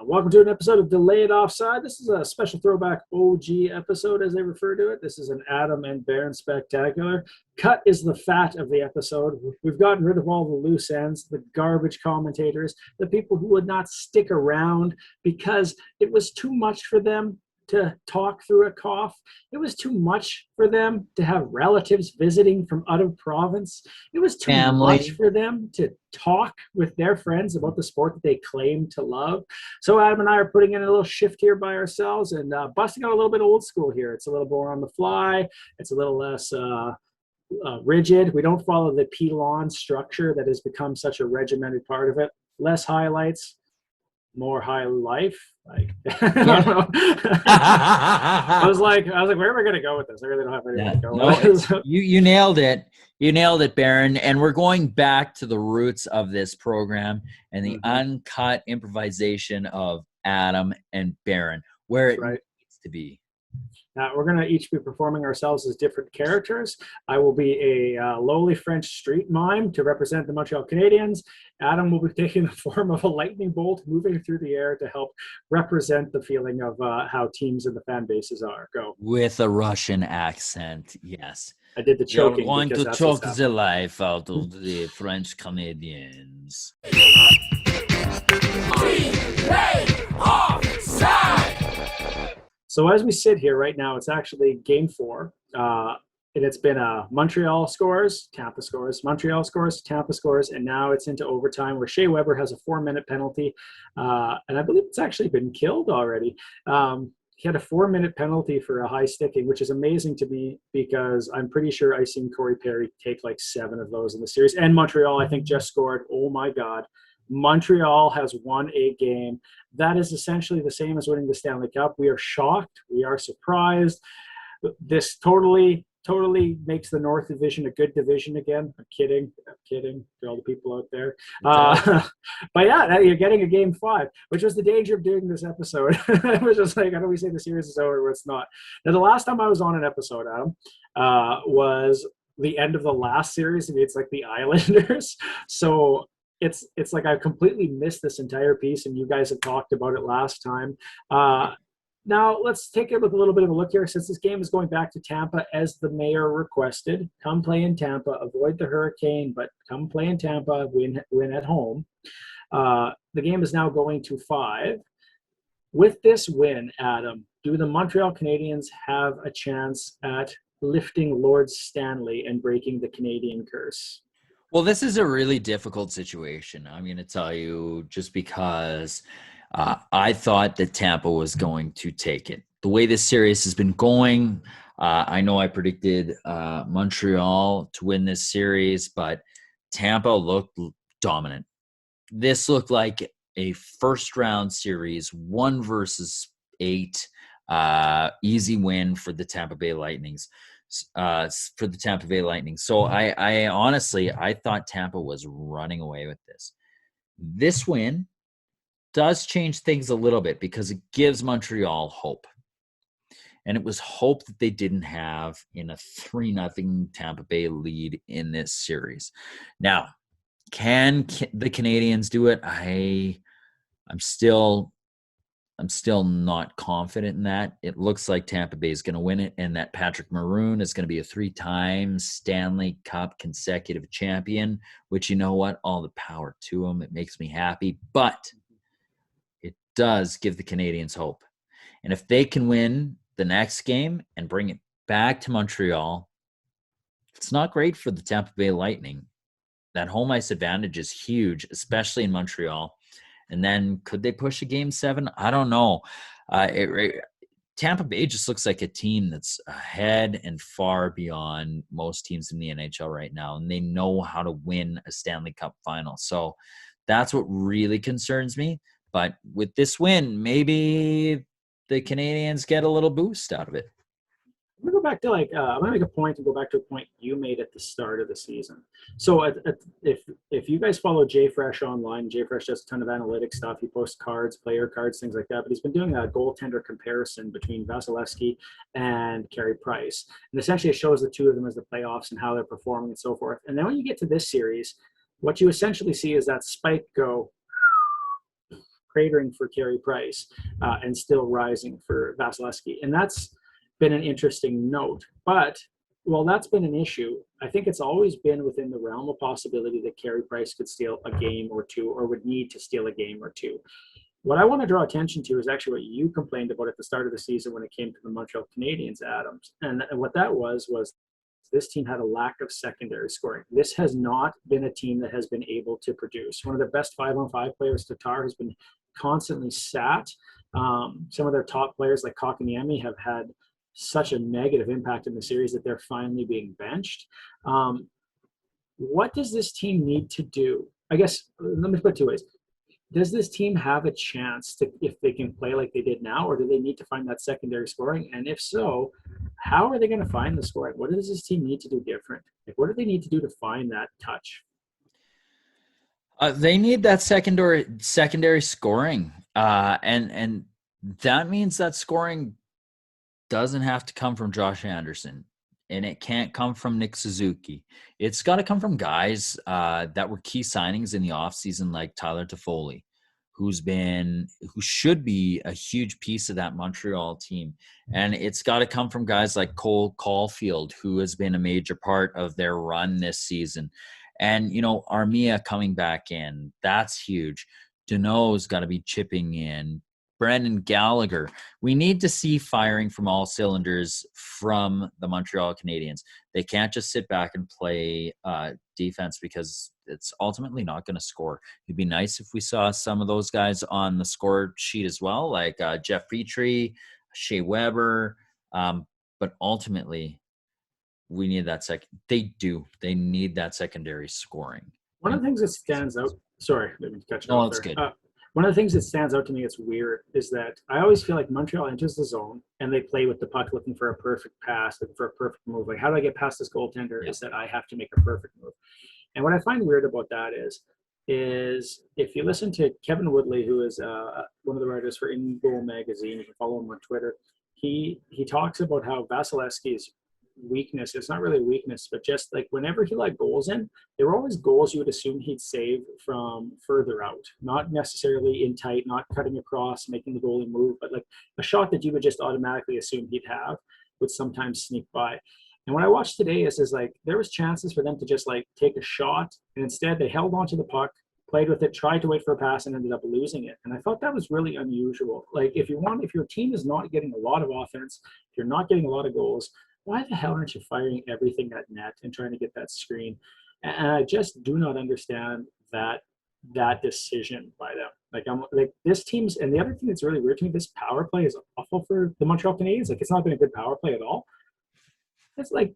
Welcome to an episode of Delayed Offside. This is a special throwback OG episode, as they refer to it. This is an Adam and Baron spectacular. Cut is the fat of the episode. We've gotten rid of all the loose ends, the garbage commentators, the people who would not stick around because it was too much for them to talk through a cough. It was too much for them to have relatives visiting from out of province. It was too much for them to talk with their friends about the sport that they claim to love. So Adam and I are putting in a little shift here by ourselves and busting out a little bit old school here. It's a little more on the fly. It's a little less rigid. We don't follow the P-lawn structure that has become such a regimented part of it. Less highlights, more high life. Like, I don't know. I was like, where am I going to go with this? I really don't have anywhere to go with this. You nailed it. You nailed it, Baron. And we're going back to the roots of this program and the uncut improvisation of Adam and Baron, where it needs to be. We're going to each be performing ourselves as different characters. I will be a lowly French street mime to represent the Montreal Canadiens. Adam will be taking the form of a lightning bolt moving through the air to help represent the feeling of how teams and the fan bases are. Go. With a Russian accent, yes. I did the choking. You're going to choke the life out of the French Canadiens. So as we sit here right now, it's actually game 4. And it's been Montreal scores, Tampa scores, Montreal scores, Tampa scores, and now it's into overtime where Shea Weber has a 4-minute penalty. And I believe it's actually been killed already. He had a 4-minute penalty for a high sticking, which is amazing to me because I'm pretty sure I've seen Corey Perry take like 7 of those in the series. And Montreal, I think, just scored. Oh, my God. Montreal has won a game. That is essentially the same as winning the Stanley Cup. We are shocked. We are surprised. This totally makes the North Division a good division again. I'm kidding for all the people out there. But yeah, you're getting a game 5, which was the danger of doing this episode. It was just like, how do we say the series is over when it's not? Now, the last time I was on an episode, Adam, was the end of the last series. I mean, it's like the Islanders. So it's like I completely missed this entire piece, and you guys have talked about it last time. Now, let's take a little bit of a look here. Since this game is going back to Tampa, as the mayor requested, come play in Tampa, avoid the hurricane, but come play in Tampa, win at home. The game is now going to 5. With this win, Adam, do the Montreal Canadiens have a chance at lifting Lord Stanley and breaking the Canadian curse? Well, this is a really difficult situation. I'm going to tell you just because I thought that Tampa was going to take it. The way this series has been going, I know I predicted Montreal to win this series, but Tampa looked dominant. This looked like a first-round series, 1 versus 8, easy win for the Tampa Bay Lightning. So I honestly, I thought Tampa was running away with this. This win does change things a little bit because it gives Montreal hope. And it was hope that they didn't have in a 3-0 Tampa Bay lead in this series. Now, can the Canadiens do it? I'm still not confident in that. It looks like Tampa Bay is going to win it, and that Patrick Maroon is going to be a 3-time Stanley Cup consecutive champion, which, you know what? All the power to him. It makes me happy, but it does give the Canadiens hope. And if they can win the next game and bring it back to Montreal, it's not great for the Tampa Bay Lightning. That home ice advantage is huge, especially in Montreal. And then could they push a game 7? I don't know. Tampa Bay just looks like a team that's ahead and far beyond most teams in the NHL right now. And they know how to win a Stanley Cup final. So that's what really concerns me. But with this win, maybe the Canadiens get a little boost out of it. I'm going to go back to I'm going to make a point and go back to a point you made at the start of the season. So if you guys follow JFresh online, JFresh does a ton of analytics stuff. He posts cards, player cards, things like that. But he's been doing a goaltender comparison between Vasilevsky and Carey Price. And essentially it shows the two of them as the playoffs and how they're performing and so forth. And then when you get to this series, what you essentially see is that spike go cratering for Carey Price and still rising for Vasilevsky. And that's been an interesting note. But well, that's been an issue. I think it's always been within the realm of possibility that Carey Price could steal a game or two, or would need to steal a game or two. What I want to draw attention to is actually what you complained about at the start of the season when it came to the Montreal Canadiens, Adams. And what that was this team had a lack of secondary scoring. This has not been a team that has been able to produce. One of their best 5-on-5 players, Tatar, has been constantly sat. Some of their top players like Kotkaniemi have had such a negative impact in the series that they're finally being benched. What does this team need to do? I guess, let me put it two ways. Does this team have a chance to, if they can play like they did now, or do they need to find that secondary scoring? And if so, how are they going to find the scoring? What does this team need to do different? Like, what do they need to do to find that touch? They need that secondary scoring, and that means that scoring doesn't have to come from Josh Anderson, and it can't come from Nick Suzuki. It's got to come from guys that were key signings in the offseason, like Tyler Toffoli, who should be a huge piece of that Montreal team. And it's got to come from guys like Cole Caulfield, who has been a major part of their run this season. And, Armia coming back in, that's huge. Deneau's got to be chipping in. Brendan Gallagher. We need to see firing from all cylinders from the Montreal Canadiens. They can't just sit back and play defense, because it's ultimately not going to score. It'd be nice if we saw some of those guys on the score sheet as well, like Jeff Petrie, Shea Weber. But ultimately, we need that They need that secondary scoring. One of the things that stands out. Sorry, let me cut you off. No, it's good. One of the things that stands out to me, it's weird, is that I always feel like Montreal enters the zone and they play with the puck looking for a perfect pass, looking for a perfect move. Like, how do I get past this goaltender? Yeah. Is that I have to make a perfect move. And what I find weird about that is if you listen to Kevin Woodley, who is one of the writers for In Goal magazine, you can follow him on Twitter. He talks about how Vasilevsky's weakness, it's not really a weakness, but just like whenever he let goals in, they were always goals you would assume he'd save from further out, not necessarily in tight, not cutting across, making the goalie move, but like a shot that you would just automatically assume he'd have would sometimes sneak by. And what I watched today is like there was chances for them to just like take a shot, and instead they held onto the puck, played with it, tried to wait for a pass, and ended up losing it. And I thought that was really unusual. Like if your team is not getting a lot of offense, if you're not getting a lot of goals, why the hell aren't you firing everything at net and trying to get that screen? And I just do not understand that decision by them. Like I'm like this team's, and the other thing that's really weird to me, this power play is awful for the Montreal Canadiens. Like it's not been a good power play at all. It's like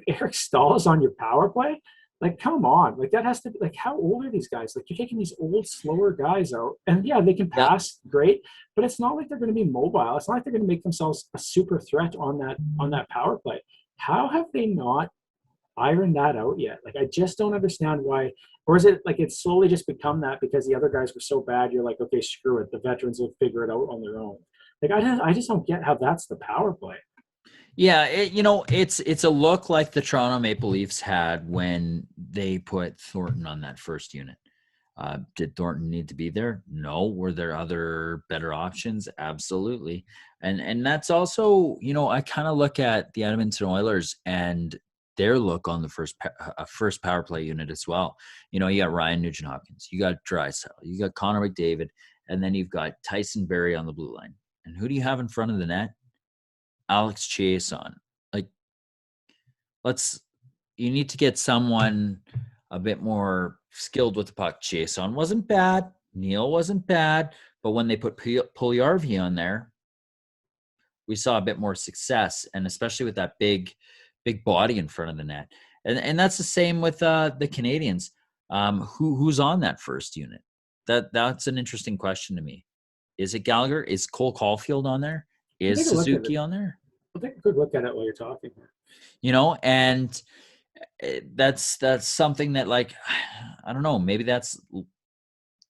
Eric Staal is on your power play. Like, come on. Like, that has to be, like, how old are these guys? Like, you're taking these old, slower guys out. And, yeah, they can pass, great. But it's not like they're going to be mobile. It's not like they're going to make themselves a super threat on that power play. How have they not ironed that out yet? Like, I just don't understand why. Or is it, like, it's slowly just become that because the other guys were so bad, you're like, okay, screw it. The veterans will figure it out on their own. Like, I just don't get how that's the power play. Yeah, it's a look like the Toronto Maple Leafs had when they put Thornton on that first unit. Did Thornton need to be there? No. Were there other better options? Absolutely. And that's also, I kind of look at the Edmonton Oilers and their look on the first power play unit as well. You got Ryan Nugent-Hopkins, you got Draisaitl, you got Connor McDavid, and then you've got Tyson Barrie on the blue line. And who do you have in front of the net? Alex Chiasson. Like, you need to get someone a bit more skilled with the puck. Chiasson wasn't bad. Neil wasn't bad. But when they put Puljujarvi on there, we saw a bit more success, and especially with that big body in front of the net. And that's the same with the Canadiens. Who's on that first unit? That's an interesting question to me. Is it Gallagher? Is Cole Caulfield on there? Is Suzuki on there? I'll take a quick look at it while you're talking. And that's something that, like, I don't know, maybe that's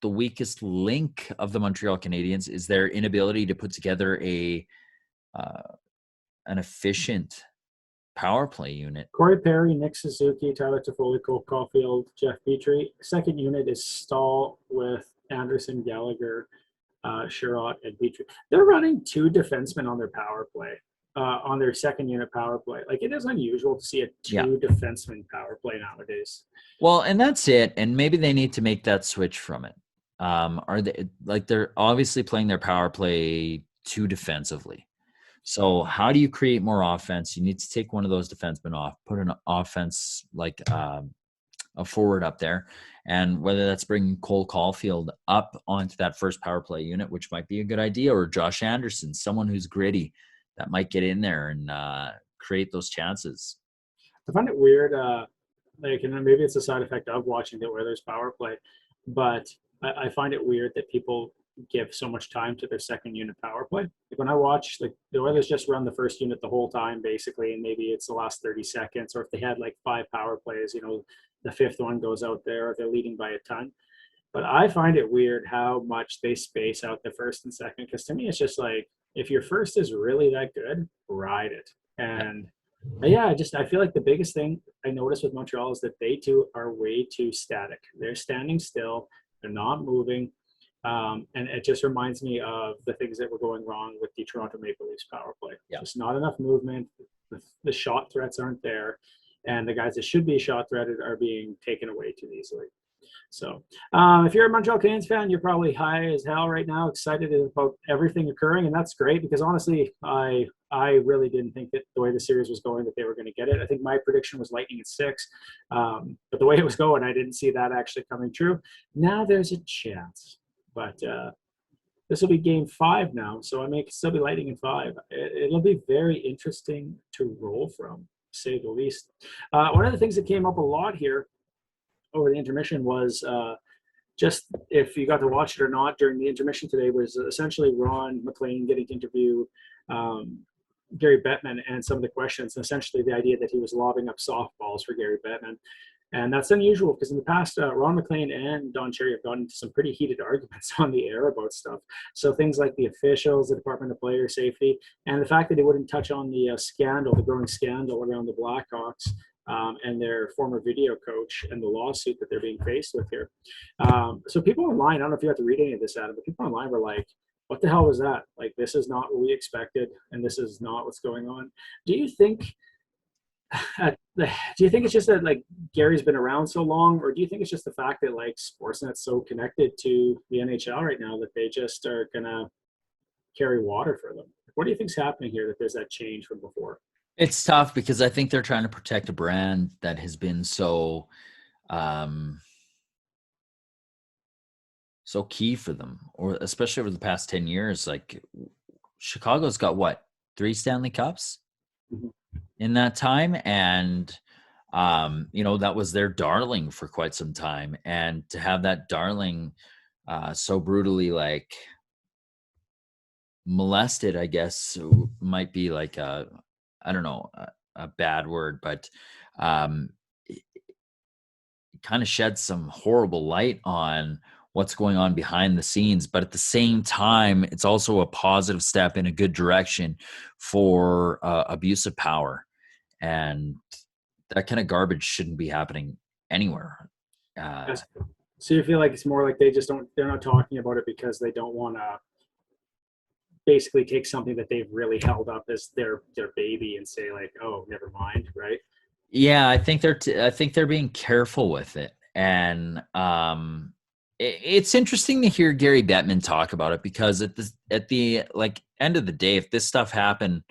the weakest link of the Montreal Canadiens is their inability to put together an efficient power play unit. Corey Perry, Nick Suzuki, Tyler Toffoli, Cole Caulfield, Jeff Petrie. Second unit is Staal with Anderson, Gallagher, Sherrod and Petrie. They're running two defensemen on their power play, on their second unit power play. Like, it is unusual to see a Yeah. two defenseman power play nowadays. Well, and that's it. And maybe they need to make that switch from it. Are they like they're obviously playing their power play too defensively? So how do you create more offense? You need to take one of those defensemen off, put an offense like a forward up there, and whether that's bringing Cole Caulfield up onto that first power play unit, which might be a good idea, or Josh Anderson, someone who's gritty that might get in there and create those chances. I find it weird, like, and maybe it's a side effect of watching the Oilers power play, but I find it weird that people give so much time to their second unit power play. Like, when I watch, like, the Oilers just run the first unit the whole time basically, and maybe it's the last 30 seconds, or if they had like 5 power plays, the fifth one goes out there, or they're leading by a ton. But I find it weird how much they space out the first and second, because to me it's just like, if your first is really that good, ride it. And yeah, I feel like the biggest thing I noticed with Montreal is that they too are way too static. They're standing still, they're not moving. And it just reminds me of the things that were going wrong with the Toronto Maple Leafs power play. Yeah. Just not enough movement. The shot threats aren't there. And the guys that should be shot threated are being taken away too easily. So if you're a Montreal Canadiens fan, you're probably high as hell right now, excited about everything occurring. And that's great, because honestly, I really didn't think that the way the series was going that they were going to get it. I think my prediction was Lightning at 6. But the way it was going, I didn't see that actually coming true. Now there's a chance. But this will be game 5 now, so I may still be Lightning in 5. It'll be very interesting to roll from, to say the least. One of the things that came up a lot here over the intermission was just, if you got to watch it or not during the intermission today, was essentially Ron McLean getting to interview Gary Bettman and some of the questions, and essentially the idea that he was lobbing up softballs for Gary Bettman. And that's unusual, because in the past, Ron McLean and Don Cherry have gotten into some pretty heated arguments on the air about stuff. So things like the officials, the Department of Player Safety, and the fact that he wouldn't touch on the scandal, the growing scandal around the Blackhawks and their former video coach, and the lawsuit that they're being faced with here. So people online, I don't know if you have to read any of this, Adam, but people online were like, what the hell was that? Like, this is not what we expected, and this is not what's going on. Do you think it's just that, like, Gary's been around so long, or do you think it's just the fact that, like, Sportsnet's so connected to the NHL right now that they just are gonna carry water for them? What do you think's happening here, that there's that change from before? It's tough, because I think they're trying to protect a brand that has been so so key for them, or especially over the past 10 years. Like, Chicago's got what, 3 Stanley Cups in that time, and that was their darling for quite some time. And to have that darling so brutally, like, molested, I guess might be like I don't know, a bad word, but it kind of sheds some horrible light on what's going on behind the scenes. But at the same time, it's also a positive step in a good direction for abuse of power. And that kind of garbage shouldn't be happening anywhere. So you feel like it's more like they're not talking about it because they don't want to basically take something that they've really held up as their baby and say, like, oh, never mind, right? Yeah, I think they're being careful with it. And it's interesting to hear Gary Bettman talk about it, because at the like end of the day, if this stuff happened,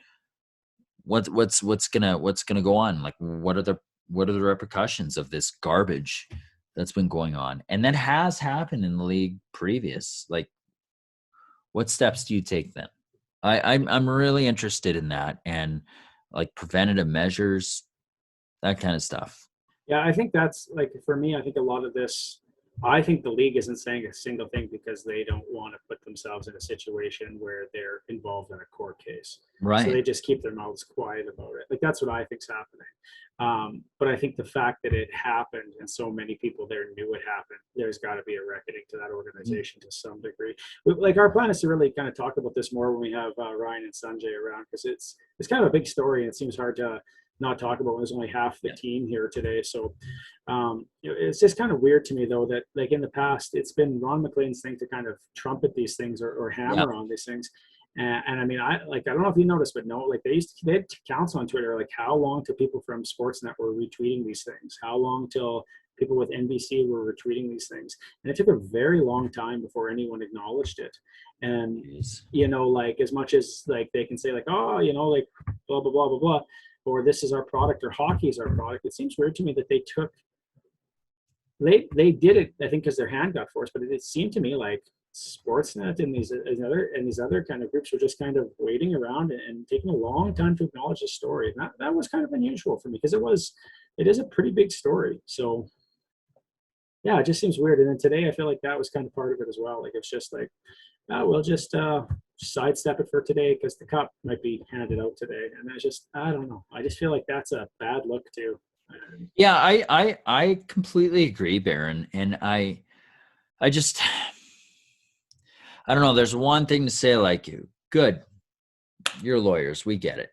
what's gonna go on? Like, what are the repercussions of this garbage that's been going on, and that has happened in the league previous? Like, what steps do you take then? I'm really interested in that, and like preventative measures, that kind of stuff. Yeah, I think that's, like, for me, I think a lot of this, I think the league isn't saying a single thing because they don't want to put themselves in a situation where they're involved in a court case. Right. So they just keep their mouths quiet about it. Like, that's what I think's happening. But I think the fact that it happened and so many people there knew it happened, there's got to be a reckoning to that organization to some degree. Like, our plan is to really kind of talk about this more when we have Ryan and Sanjay around, because it's kind of a big story, and it seems hard to not talk about when there's only half the Yeah. team here today. So it's just kind of weird to me, though, that like in the past, it's been Ron McLean's thing to kind of trumpet these things or Yeah. hammer on these things. And I mean, I don't know if you noticed, but no, like they had counts on Twitter, like how long till people from Sportsnet were retweeting these things? How long till people with NBC were retweeting these things? And it took a very long time before anyone acknowledged it. And Jeez. like as much as like they can say like, oh, like blah blah blah blah blah, or this is our product or hockey is our product. It seems weird to me that they did it, I think, because their hand got forced, but it seemed to me like Sportsnet and these other kind of groups were just kind of waiting around and taking a long time to acknowledge the story. And that was kind of unusual for me because it is a pretty big story. So yeah, it just seems weird. And then today I feel like that was kind of part of it as well. Like it's just like, we'll just sidestep it for today because the cup might be handed out today. And I don't know. I just feel like that's a bad look too. Yeah, I completely agree, Baron. And I just, I don't know. There's one thing to say, like, good, you're lawyers, we get it.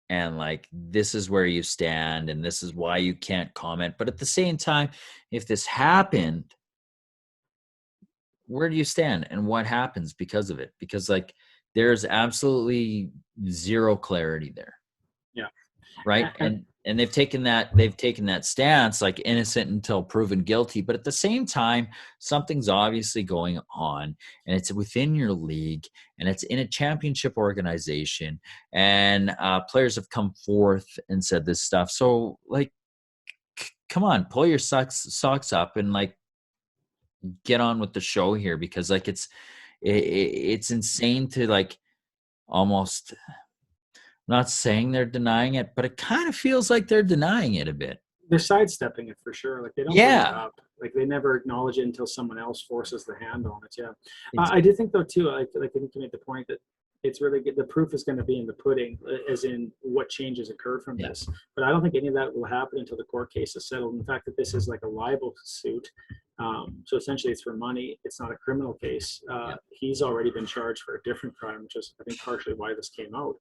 And like, this is where you stand and this is why you can't comment. But at the same time, if this happened, where do you stand and what happens because of it? Because like, there's absolutely zero clarity there. Yeah. Right. And they've taken that stance, like innocent until proven guilty. But at the same time, something's obviously going on, and it's within your league, and it's in a championship organization, and players have come forth and said this stuff. So like, come on, pull your socks up and like get on with the show here, because like it's insane to like almost. Not saying they're denying it, but it kind of feels like they're denying it a bit. They're sidestepping it for sure. Like they don't bring it Yeah. up. Like they never acknowledge it until someone else forces the hand on it. Yeah. It's, I do think though too, I think you made the point that it's really good. The proof is going to be in the pudding, as in what changes occur from this. But I don't think any of that will happen until the court case is settled. And the fact that this is like a libel suit, so essentially it's for money. It's not a criminal case. He's already been charged for a different crime, which is I think partially why this came out.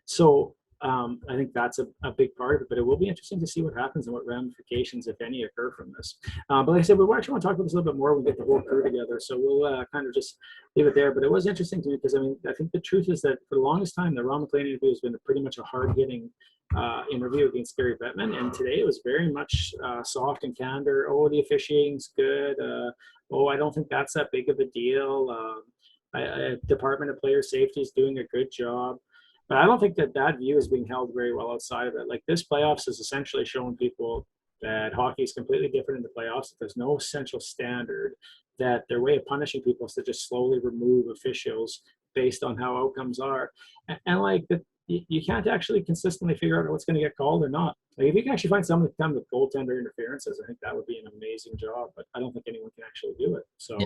So I think that's a big part of it, but it will be interesting to see what happens and what ramifications, if any, occur from this. But like I said, we actually want to talk about this a little bit more when we get the whole crew together, so we'll kind of just leave it there. But it was interesting to me because, I mean, I think the truth is that for the longest time, the Ron McLean interview has been pretty much a hard-hitting interview against Gary Bettman, and today it was very much soft and candor. Oh, the officiating's good. I don't think that's that big of a deal. Department of Player Safety is doing a good job. But I don't think that view is being held very well outside of it. Like this playoffs is essentially showing people that hockey is completely different in the playoffs. That there's no essential standard. That their way of punishing people is to just slowly remove officials based on how outcomes are. And like that, you can't actually consistently figure out what's going to get called or not. Like if you can actually find someone to come with goaltender interferences, I think that would be an amazing job. But I don't think anyone can actually do it. So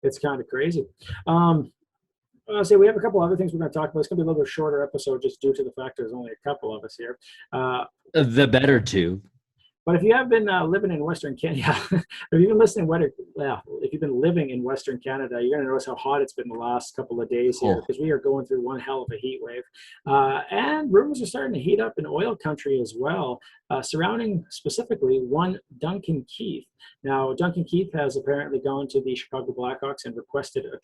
it's kind of crazy. I'll say we have a couple other things we're going to talk about. It's going to be a little bit shorter episode just due to the fact there's only a couple of us here. the better two. But if you have been living in Western Canada, if you've been if you've been living in Western Canada, you're going to notice how hot it's been the last couple of days here because we are going through one hell of a heat wave. And rumors are starting to heat up in oil country as well, surrounding specifically one Duncan Kieth. Now, Duncan Kieth has apparently gone to the Chicago Blackhawks and requested a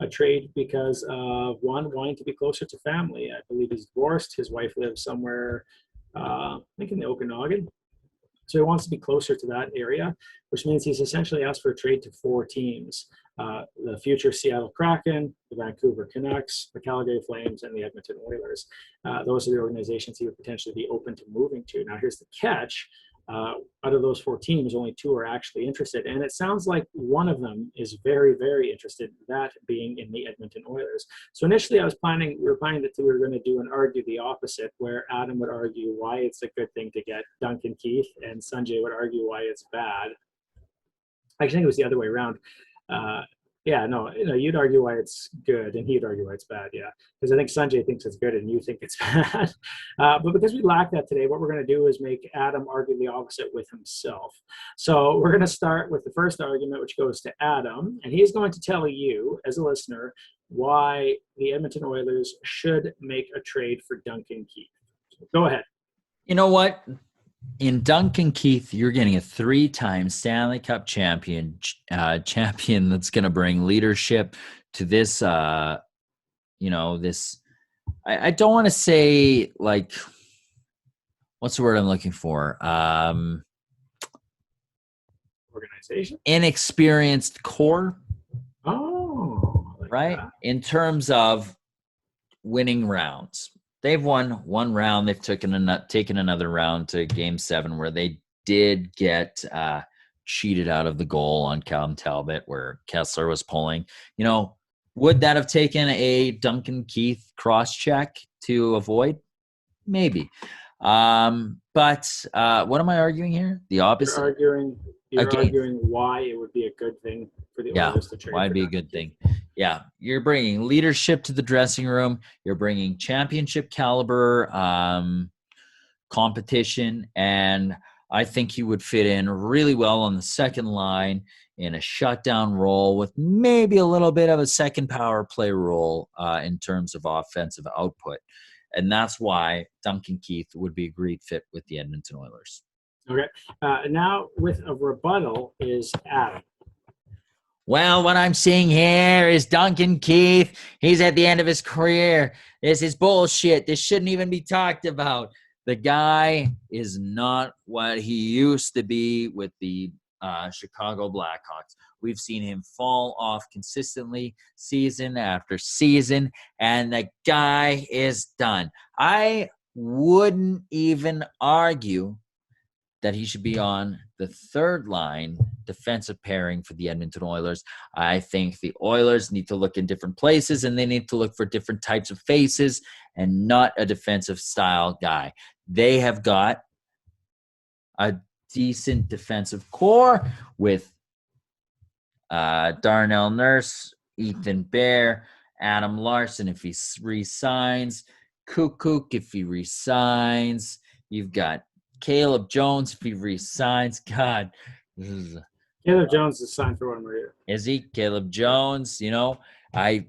trade because of one, wanting to be closer to family. I believe he's divorced. His wife lives somewhere, I think in the Okanagan. So he wants to be closer to that area, which means he's essentially asked for a trade to 4 teams. The future Seattle Kraken, the Vancouver Canucks, the Calgary Flames, and the Edmonton Oilers. Those are the organizations he would potentially be open to moving to. Now, here's the catch. Out of those 4 teams, only 2 are actually interested. And it sounds like one of them is very, very interested, that being in the Edmonton Oilers. So initially we were planning that we were going to do and argue the opposite, where Adam would argue why it's a good thing to get Duncan Keith and Sanjay would argue why it's bad. I think it was the other way around. You'd argue why it's good and he'd argue why it's bad. Yeah, because I think Sanjay thinks it's good and you think it's bad. But because we lack that today, what we're going to do is make Adam argue the opposite with himself. So we're going to start with the first argument, which goes to Adam, and he's going to tell you as a listener why the Edmonton Oilers should make a trade for Duncan Keith. Go ahead. You know what? In Duncan Keith, you're getting a 3-time Stanley Cup champion that's going to bring leadership to this. This. I don't want to say like, what's the word I'm looking for? Organization. Inexperienced core. Oh, like right? that. In terms of winning rounds. They've won one round. They've taken another round to Game 7 where they did get cheated out of the goal on Callum Talbot where Kessler was pulling. Would that have taken a Duncan Keith cross-check to avoid? Maybe. But what am I arguing here? The opposite. You're arguing why it would be a good thing for the Oilers to trade. Why it'd be a good thing. Yeah, you're bringing leadership to the dressing room. You're bringing championship caliber competition, and I think he would fit in really well on the second line in a shutdown role with maybe a little bit of a second power play role in terms of offensive output. And that's why Duncan Keith would be a great fit with the Edmonton Oilers. Okay. Now with a rebuttal is Adam. Well, what I'm seeing here is Duncan Keith. He's at the end of his career. This is bullshit. This shouldn't even be talked about. The guy is not what he used to be with the Chicago Blackhawks. We've seen him fall off consistently season after season, and the guy is done. I wouldn't even argue that he should be on the third line defensive pairing for the Edmonton Oilers. I think the Oilers need to look in different places and they need to look for different types of faces and not a defensive style guy. They have got a decent defensive core with Darnell Nurse, Ethan Bear, Adam Larson if he resigns, Kukuk if he resigns. You've got Caleb Jones, if he resigns, God. Caleb Jones is signed for 1 more year. Is he? Caleb Jones, they've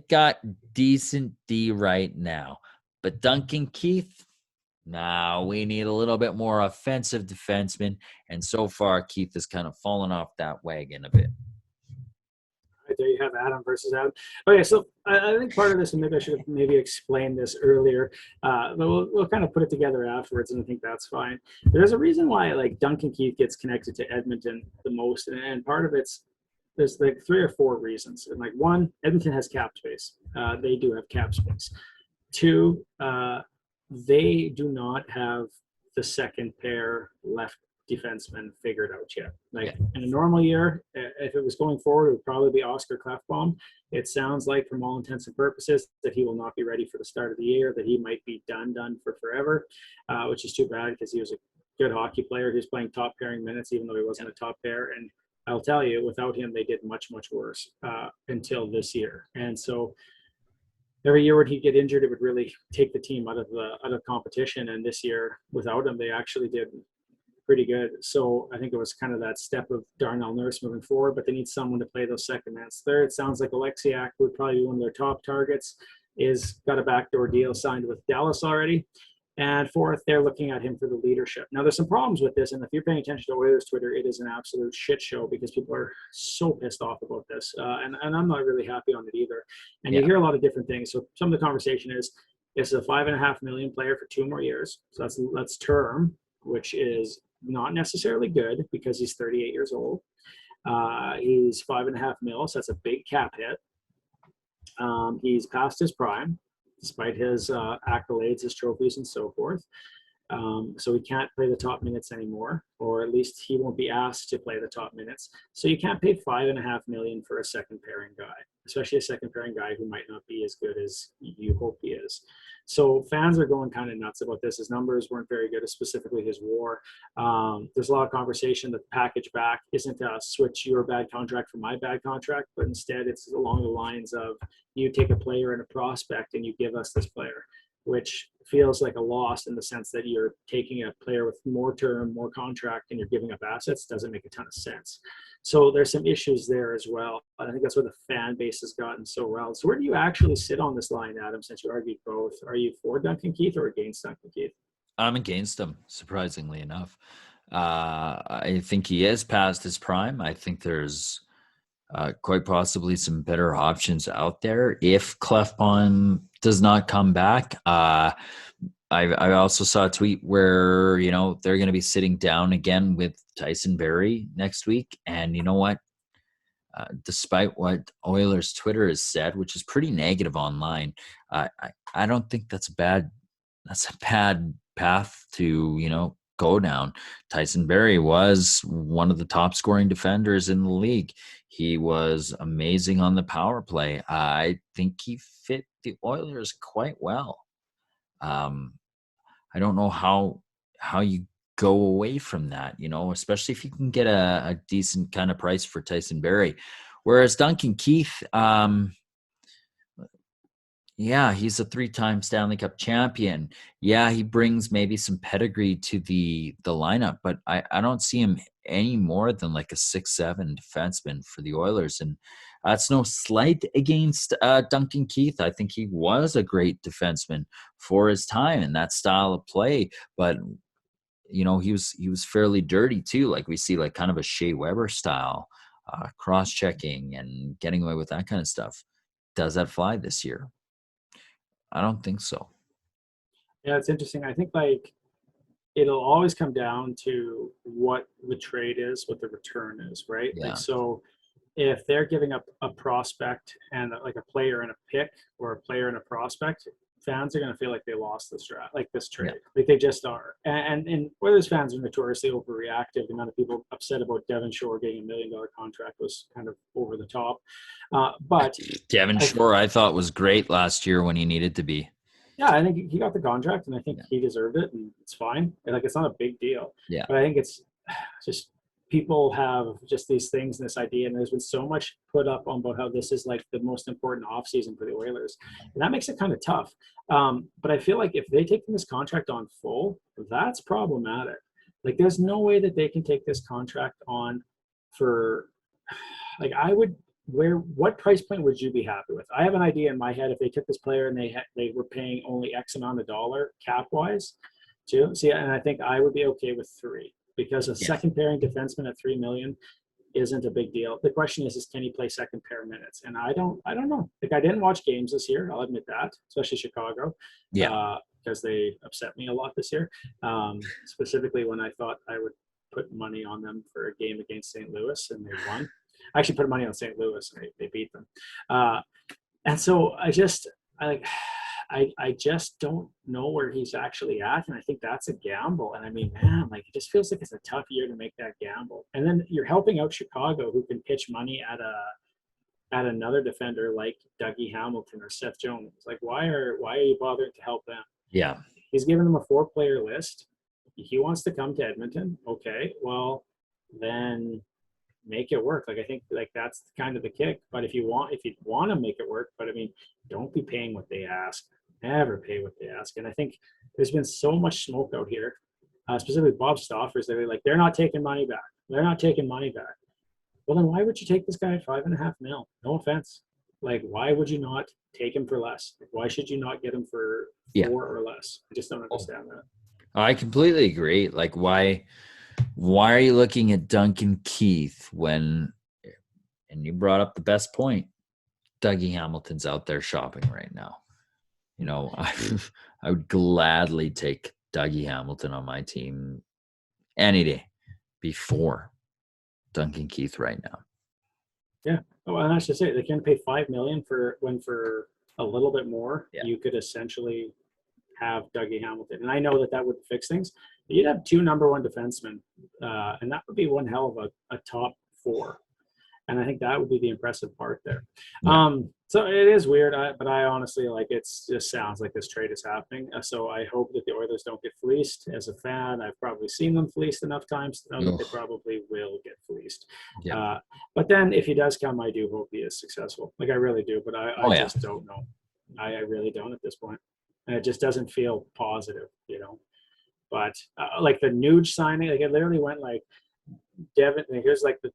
got decent D right now. But Duncan Keith, we need a little bit more offensive defenseman. And so far, Keith has kind of fallen off that wagon a bit. Right there you have Adam versus Adam. Okay, so I think part of this, and maybe I should have explained this earlier, but we'll kind of put it together afterwards, and I think that's fine. But there's a reason why like Duncan Keith gets connected to Edmonton the most, and part of there's like 3 or 4 reasons. And like 1, Edmonton has cap space. They do have cap space. 2, they do not have the second pair left defenseman figured out yet. In a normal year, if it was going forward, it would probably be Oscar Klefbom. It sounds like, from all intents and purposes, that he will not be ready for the start of the year, that he might be done for forever, which is too bad because he was a good hockey player. He was playing top pairing minutes, even though he wasn't a top pair. And I'll tell you, without him, they did much, much worse until this year. And so every year when he'd get injured, it would really take the team out of competition. And this year, without him, they actually did pretty good. So I think it was kind of that step of Darnell Nurse moving forward, but they need someone to play those second minutes. Third, sounds like Alexiak would probably be one of their top targets, is got a backdoor deal signed with Dallas already. And 4th, they're looking at him for the leadership. Now, there's some problems with this, and if you're paying attention to Oilers Twitter, it is an absolute shit show because people are so pissed off about this. And I'm not really happy on it either. And you hear a lot of different things. So some of the conversation is, it's a $5.5 million player for 2 more years. So that's term, which is not necessarily good because he's 38 years old. He's $5.5 million, so that's a big cap hit. He's past his prime, despite his accolades, his trophies, and so forth. So he can't play the top minutes anymore, or at least he won't be asked to play the top minutes. So you can't pay $5.5 million for a second pairing guy, especially a second pairing guy who might not be as good as you hope he is. So fans are going kind of nuts about this. His numbers weren't very good, specifically his WAR. There's a lot of conversation that the package back isn't a switch your bad contract for my bad contract, but instead it's along the lines of you take a player and a prospect and you give us this player. which feels like a loss in the sense that you're taking a player with more term, more contract, and you're giving up assets. Doesn't make a ton of sense. So there's some issues there as well. I think that's where the fan base has gotten so riled. So where do you actually sit on this line, Adam, since you argued both? Are you for Duncan Keith or against Duncan Keith? I'm against him, surprisingly enough. I think he is past his prime. I think there's quite possibly some better options out there if Clefbaum does not come back. I also saw a tweet where, they're going to be sitting down again with Tyson Barrie next week. And you know what? Despite what Oilers Twitter has said, which is pretty negative online, I don't think that's a bad path to, go down. Tyson Barrie was one of the top scoring defenders in the league. He was amazing on the power play. I think he fit the Oilers quite well. I don't know how you go away from that, especially if you can get a decent kind of price for Tyson Barrie. Whereas Duncan Keith, yeah, he's a 3-time Stanley Cup champion. Yeah, he brings maybe some pedigree to the lineup, but I don't see him any more than like a 6'7" defenseman for the Oilers. And that's no slight against Duncan Keith. I think he was a great defenseman for his time and that style of play. But he was fairly dirty too. Like we see like kind of a Shea Weber style, cross-checking and getting away with that kind of stuff. Does that fly this year? I don't think so. Yeah, it's interesting. I think like it'll always come down to what the trade is, what the return is, right? Yeah. Like, so if they're giving up a prospect and like a player and a pick or a player and a prospect, fans are going to feel like they lost this draft, like this trade. Yeah. Like they just are. And Oilers fans are notoriously overreactive. The amount of people upset about Devon Shore getting $1 million contract was kind of over the top. But Devon Shore, I thought was great last year when he needed to be. Yeah, I think he got the contract, and I think he deserved it, and it's fine. And like, it's not a big deal. Yeah. But I think it's just people have just these things and this idea, and there's been so much put up on about how this is like the most important offseason for the Oilers, and that makes it kind of tough. But I feel like if they take this contract on full, that's problematic. Like, there's no way that they can take this contract on for, like, what price point would you be happy with? I have an idea in my head. If they took this player and they were paying only X amount of dollar cap wise, too. See, and I think I would be okay with 3 because a second pairing defenseman at $3 million isn't a big deal. The question is can he play second pair minutes? And I don't know. Like, I didn't watch games this year. I'll admit that, especially Chicago. Yeah. Because they upset me a lot this year. Specifically when I thought I would put money on them for a game against St. Louis and they won. I actually put money on St. Louis and they beat them. And so I just don't know where he's actually at. And I think that's a gamble. And I mean, man, like, it just feels like it's a tough year to make that gamble. And then you're helping out Chicago, who can pitch money at another defender like Dougie Hamilton or Seth Jones. Like, why are you bothering to help them? Yeah. He's given them a 4-player list. He wants to come to Edmonton. Okay, well, then make it work. Like, I think like that's kind of the kick. But if you want to make it work, but I mean, don't be paying what they ask. Never pay what they ask. And I think there's been so much smoke out here, specifically Bob Stoffers. They're like, they're not taking money back. They're not taking money back. Well, then why would you take this guy at $5.5 million? No offense. Like, why would you not take him for less? Why should you not get him for 4 or less? I just don't understand that. I completely agree. Like, why are you looking at Duncan Keith when, and you brought up the best point, Dougie Hamilton's out there shopping right now. I would gladly take Dougie Hamilton on my team any day before Duncan Keith right now. Yeah. Oh, and that's just it. They can pay $5 million for a little bit more. Yeah. You could essentially have Dougie Hamilton. And I know that would fix things. But you'd have 2 number 1 defensemen, and that would be one hell of a top 4. And I think that would be the impressive part there. Yeah. So it is weird, but I honestly, like, it just sounds like this trade is happening. So I hope that the Oilers don't get fleeced. As a fan, I've probably seen them fleeced enough times to know that they probably will get fleeced. Yeah. But then if he does come, I do hope he is successful. Like, I really do, but I just don't know. I really don't at this point. and it just doesn't feel positive, But like the Nuge signing, like it literally went like Devin. Here's like the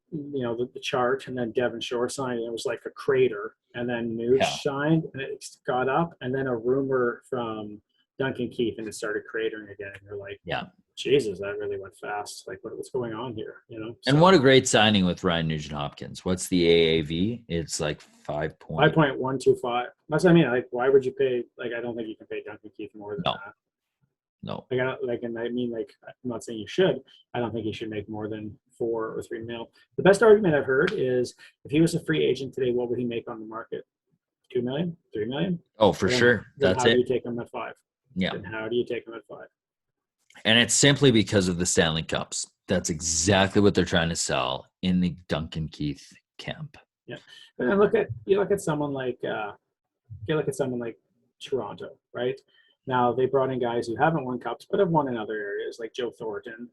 chart, and then Devin Shore signed, and it was like a crater, and then Nuge Yeah. signed, and it got up, and then a rumor from Duncan Keith, and it started cratering again. And you're like, Yeah. Jesus, that really went fast. Like, what's going on here? And what a great signing with Ryan Nugent-Hopkins. What's the AAV? It's like 5.125. That's what I mean. Like, why would you pay? Like, I don't think you can pay Duncan Keith more than that. No. And I mean, like, I'm not saying you should. I don't think he should make more than 4 or 3 mil. The best argument I've heard is if he was a free agent today, what would he make on the market? 2 million, 3 million? Oh, for sure. That's how it. do you take him at 5? Yeah. Then how do you take him at 5? And it's simply because of the Stanley Cups. That's exactly what they're trying to sell in the Duncan Keith camp. Yeah. And then you look at someone like Toronto, right? Now they brought in guys who haven't won cups, but have won in other areas, like Joe Thornton,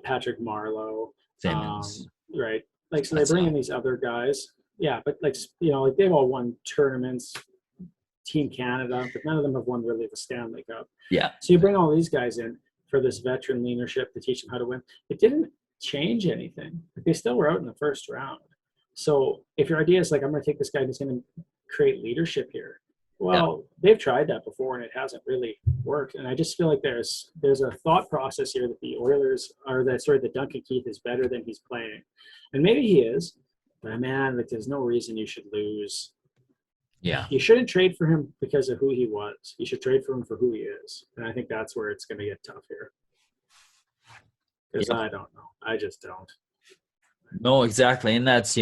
Patrick Marleau, right? Like, so they bring in these other guys. Yeah, but like they've all won tournaments, Team Canada, but none of them have won really the Stanley Cup. Yeah. So you bring all these guys in for this veteran leadership to teach them how to win. It didn't change anything. They still were out in the first round. So if your idea is like, I'm going to take this guy who's going to create leadership here, well, they've tried that before and it hasn't really worked. And I just feel like there's a thought process here that the Oilers that Duncan Keith is better than he's playing. And maybe he is, but man, like there's no reason you should lose. Yeah. You shouldn't trade for him because of who he was. You should trade for him for who he is. And I think that's where it's going to get tough here. Because I don't know. I just don't. No, exactly. And that's,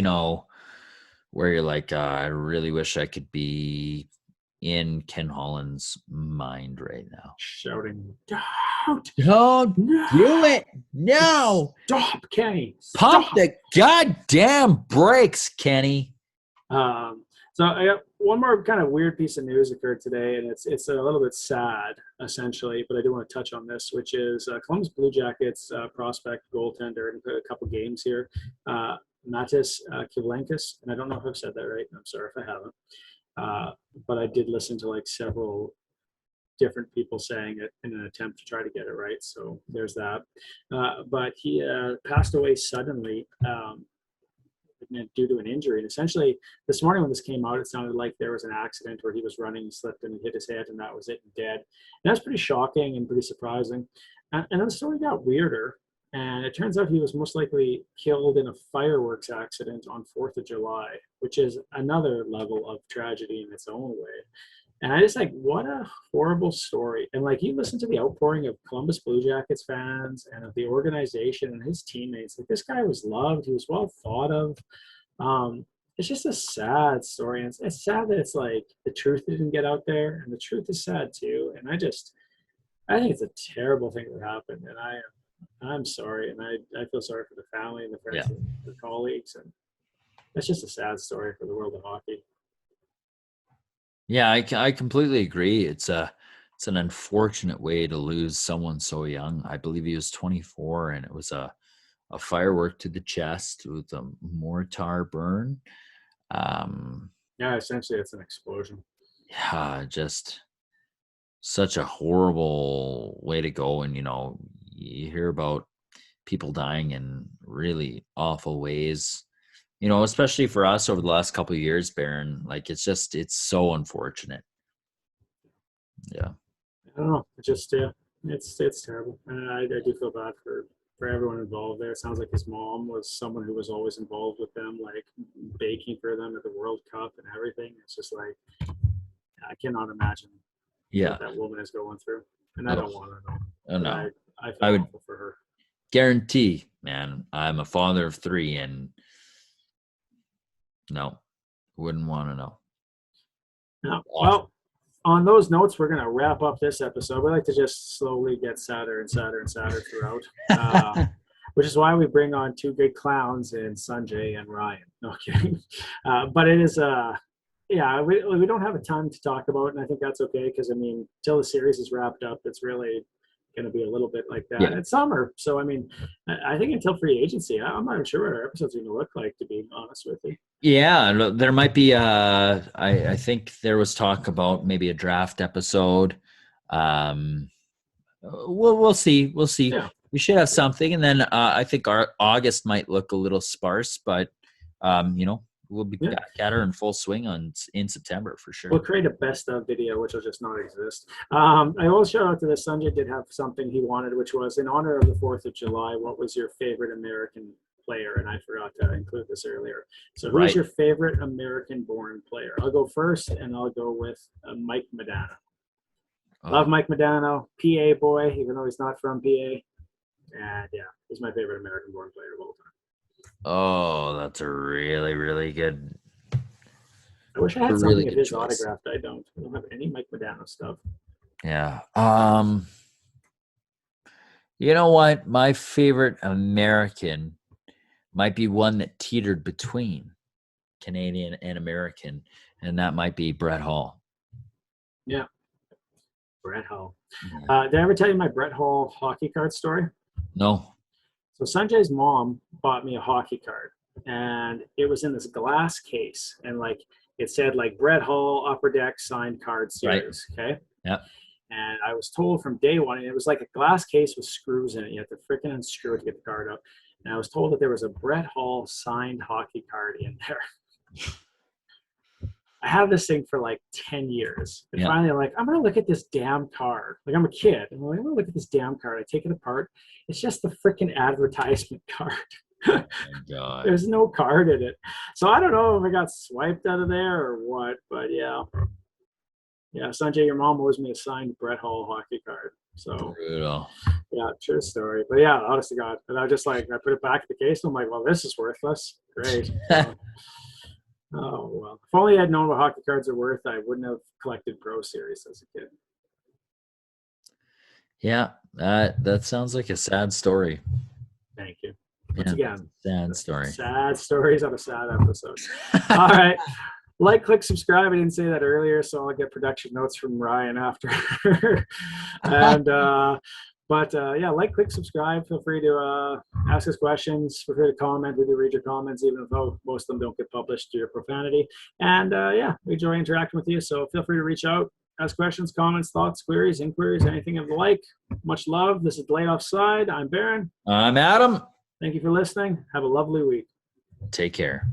where you're like, I really wish I could be in Ken Holland's mind right now. Shouting, don't do it. No. Stop, Kenny. Pump the goddamn brakes, Kenny. So I got one more kind of weird piece of news occurred today, and it's a little bit sad, essentially, but I do want to touch on this, which is Columbus Blue Jackets prospect goaltender in a couple games here, Matis Kivlenkis, and I don't know if I've said that right. I'm sorry if I haven't, but I did listen to like several different people saying it in an attempt to try to get it right, so there's that. But he passed away suddenly due to an injury. And essentially, this morning when this came out, it sounded like there was an accident where he was running, slipped, and hit his head, and that was it, and dead. And that's pretty shocking and pretty surprising. And then the story got weirder, and it turns out he was most likely killed in a fireworks accident on 4th of July, which is another level of tragedy in its own way. And I just like, what a horrible story. And like, you listen to the outpouring of Columbus Blue Jackets fans and of the organization and his teammates. Like, this guy was loved. He was well thought of. It's just a sad story. And it's sad that it's like the truth didn't get out there, and the truth is sad too. And I think it's a terrible thing that happened. And I'm sorry. And I feel sorry for the family and the friends and the colleagues. And it's just a sad story for the world of hockey. Yeah, I completely agree. It's an unfortunate way to lose someone so young. I believe he was 24, and it was a firework to the chest with a mortar burn. Yeah, essentially it's an explosion. Yeah, just such a horrible way to go. And, you hear about people dying in really awful ways. Especially for us over the last couple of years, Baron, like it's so unfortunate. Yeah. I don't know. It's terrible. And I do feel bad for everyone involved there. It sounds like his mom was someone who was always involved with them, like baking for them at the World Cup and everything. It's just like, I cannot imagine what that woman is going through. And I don't want to know. Oh, no. I feel awful for her. Guarantee, man. I'm a father of 3, and no, wouldn't want to know. No. Well, on those notes, we're going to wrap up this episode. We like to just slowly get sadder and sadder and sadder throughout, which is why we bring on 2 good clowns in Sanjay and Ryan. No kidding. But it is, we don't have a ton to talk about, and I think that's okay because, I mean, till the series is wrapped up, it's really going to be a little bit like that. Yeah. It's summer, so I mean, I think until free agency, I'm not even sure what our episodes are going to look like, to be honest with you. Yeah, there might be I think there was talk about maybe a draft episode. We'll see. We'll see. Yeah. We should have something, and then I think our August might look a little sparse, but we'll be Yeah. back at her in full swing in September for We'll sure. create a best of video, which will just not exist. I will shout out to this. Sanjay did have something he wanted, which was in honor of the 4th of July. What was your favorite American player? And I forgot to include this earlier. So who's Right. your favorite American-born player? I'll go first, and I'll go with Mike Modano. Love Mike Modano, PA boy, even though he's not from PA. And yeah, he's my favorite American-born player of all time. Oh, that's a really, really good. I wish I had something Really of good his choice. autographed. I don't have any Mike Modano stuff. Yeah. You know what? My favorite American might be one that teetered between Canadian and American, and that might be Brett Hall. Yeah. Brett Hall. Yeah. Did I ever tell you my Brett Hall hockey card story? No. So Sanjay's mom bought me a hockey card, and it was in this glass case, and like it said like Brett Hall Upper Deck signed card series. Right. Okay. Yep. And I was told from day one, and it was like a glass case with screws in it. You have to freaking unscrew it to get the card out. And I was told that there was a Brett Hall signed hockey card in there. I have this thing for like 10 years. And finally, I'm like, I'm going to look at this damn card. Like, I'm a kid. I'm like, I'm going to look at this damn card. I take it apart. It's just the freaking advertisement card. Oh my God. There's no card in it. So I don't know if I got swiped out of there or what, but yeah. Yeah, Sanjay, your mom owes me a signed Brett Hall hockey card. So, brutal. Yeah, true story. But yeah, honest to God. And I just like, I put it back in the case. And I'm like, well, this is worthless. Great. Oh, well. If only I'd known what hockey cards are worth, I wouldn't have collected Pro Series as a kid. Yeah, that sounds like a sad story. Thank you. Once again, sad story. Sad stories on a sad episode. All right. Like, click, subscribe. I didn't say that earlier, so I'll get production notes from Ryan after. And yeah, like, click, subscribe. Feel free to ask us questions. Feel free to comment. We do read your comments, even though most of them don't get published due to profanity. And yeah, we enjoy interacting with you. So feel free to reach out, ask questions, comments, thoughts, queries, inquiries, anything of the like. Much love. This is Late Offside. I'm Baron. I'm Adam. Thank you for listening. Have a lovely week. Take care.